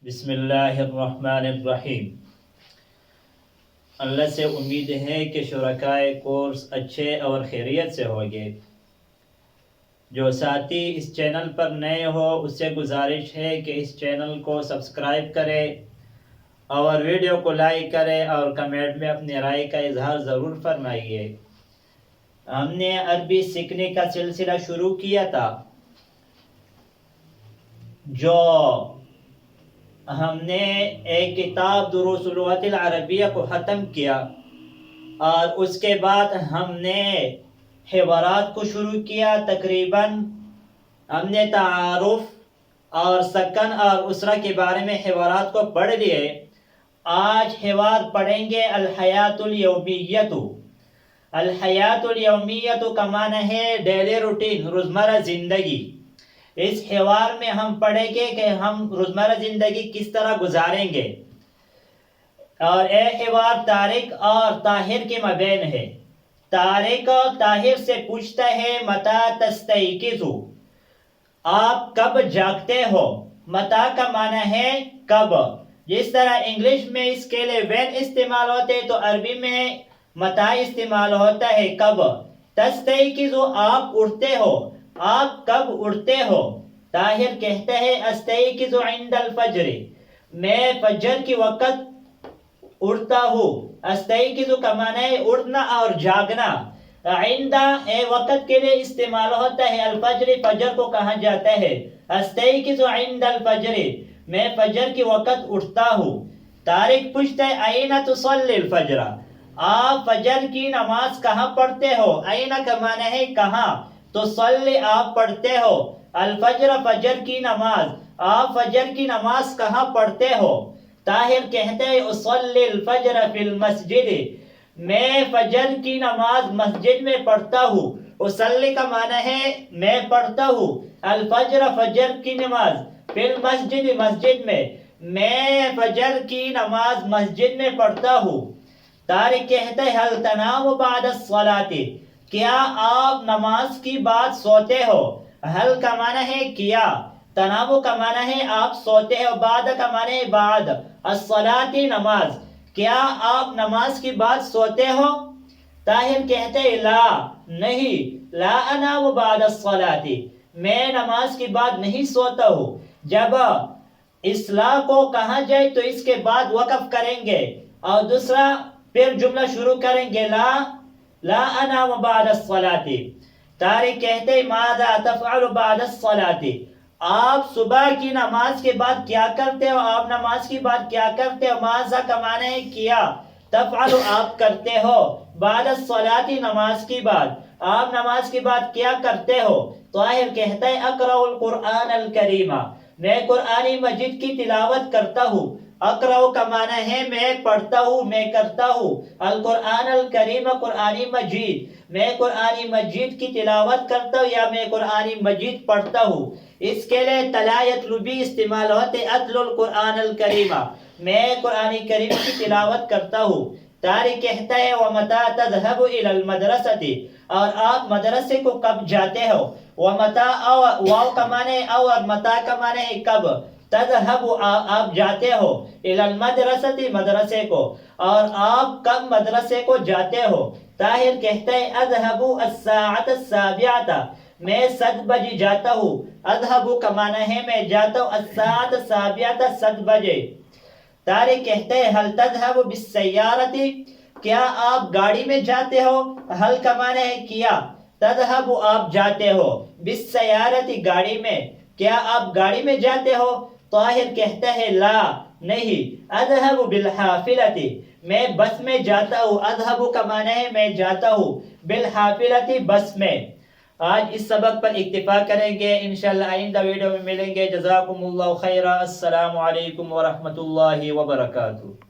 بسم اللہ الرحمن الرحیم۔ اللہ سے امید ہے کہ شرکائے کورس اچھے اور خیریت سے ہوگے۔ جو ساتھی اس چینل پر نئے ہو اس سے گزارش ہے کہ اس چینل کو سبسکرائب کرے اور ویڈیو کو لائک کرے اور کمنٹ میں اپنی رائے کا اظہار ضرور فرمائیے۔ ہم نے عربی سیکھنے کا سلسلہ شروع کیا تھا، جو ہم نے ایک کتاب دروس اللغت العربیہ کو ختم کیا اور اس کے بعد ہم نے حوارات کو شروع کیا۔ تقریباً ہم نے تعارف اور سکن اور اسرہ کے بارے میں حوارات کو پڑھ لیے۔ آج حوار پڑھیں گے الحیات الیومیۃ۔ الحیات الیومیۃ کا معنی ہے ڈیلی روٹین، روزمرہ زندگی۔ اس حوار میں ہم پڑھیں گے کہ ہم روزمرہ زندگی کس طرح گزاریں گے، اور یہ حوار طارق اور طاہر کے مابین ہے۔ طارق طاہر سے پوچھتا ہے متی تستیقظ، آپ کب جاگتے ہو؟ متی کا معنی ہے کب۔ جس طرح انگلش میں اس کے لیے وین استعمال ہوتے تو عربی میں متی استعمال ہوتا ہے کب۔ تستیقظ آپ اٹھتے ہو، آپ کب اٹھتے ہو؟ طاہر کہتا ہے استیقظ عند الفجر، میں فجر کی وقت اٹھتا ہوں۔ استیقظ کا معنی ہے اٹھنا اور جاگنا۔ عند اے وقت کے لیے استعمال ہوتا ہے، الفجر فجر کو کہا جاتا ہے۔ استیقظ عند الفجر، میں فجر کی وقت اٹھتا ہوں۔ طارق پوچھتا ہے این تصلی الفجر، آپ فجر کی نماز کہاں پڑھتے ہو؟ این کا معنی ہے کہاں، تصلی آپ پڑھتے ہو، الفجر فجر کی نماز، آپ فجر کی نماز کہاں پڑھتے ہو؟ طاہر کہتے ہیں اصلی الفجر فی المسجد، میں فجر کی نماز مسجد میں پڑھتا ہوں۔ اصلی کا معنی ہے میں پڑھتا ہوں، الفجر فجر کی نماز، فی المسجد مسجد میں فجر کی نماز مسجد میں پڑھتا ہوں۔ طارق کہتے ہیں هل تنام بعد الصلاة، کیا آپ نماز کی بعد سوتے ہو؟ حل کا معنی ہے کیا، تنام کا معنی ہے آپ سوتے ہو، بعد کا معنی ہے بعد، الصلاة نماز، کیا آپ نماز کی بعد سوتے ہو؟ طاہر کہتے ہیں لا نہیں، لا انام بعد الصلاة، میں نماز کی بعد نہیں سوتا ہوں۔ جب اصلاح کو کہا جائے تو اس کے بعد وقف کریں گے اور دوسرا پھر جملہ شروع کریں گے، لا انام بعد الصلاة۔ طارق کہتے ہیں ماذا تفعل بعد الصلاة، آپ صبح کی نماز کے بعد کیا کرتے ہو؟ آپ نماز کی بعد کیا کرتے ہو؟ ماذا کا معنی ہے کیا، تفعل آپ کرتے ہو، بعد الصلاة نماز کی بعد، آپ نماز کی بعد کیا کرتے ہو؟ طاہر کہتا ہے اقرأ القرآن الکریم، میں قرآن مجید کی تلاوت کرتا ہوں۔ اقرأ کا معنی ہے میں پڑھتا ہوں، میں کرتا ہوں، القرآن الکریم قرآن مجید، میں قرآن مجید کی تلاوت کرتا ہوں یا میں قرآن مجید پڑھتا ہوں۔ اس کے لیے تلا یتلو بھی استعمال ہوتے، اتلو القرآن الکریم، میں قرآن کریم کی تلاوت کرتا ہوں۔ طارق کہتا ہے ومتی تذهب الى المدرسة، اور آپ مدرسے کو کب جاتے ہو؟ ومتی واو کا معنی اور متی کا معنی ہے کب، تذهب آپ جاتے ہو، الى المدرسة مدرسے کو، اور آپ کب مدرسے کو جاتے ہو؟ طاہر کہتا ہے اذهب الساعة السابعة، میں 7 بجے جاتا ہوں۔ اذهب کا معنی ہے میں جاتا ہوں، الساعة السابعة 7 بجے۔ طارق کہتے ہیں هل تذهب بالسيارة، کیا آپ گاڑی میں جاتے ہو؟ حل کا معنی ہے کیا، تذهب آپ جاتے ہو، بالسيارة گاڑی میں، کیا آپ گاڑی میں جاتے ہو؟ طاہر کہتا ہے لا نہیں، اذهب بالحافلة، میں بس میں جاتا ہوں۔ اذهب کا معنی ہے میں جاتا ہوں، بالحافلة بس میں۔ آج اس سبق پر اکتفا کریں گے، انشاءاللہ آئندہ ویڈیو میں ملیں گے۔ جزاکم اللہ خیرا، السلام علیکم ورحمۃ اللہ وبرکاتہ۔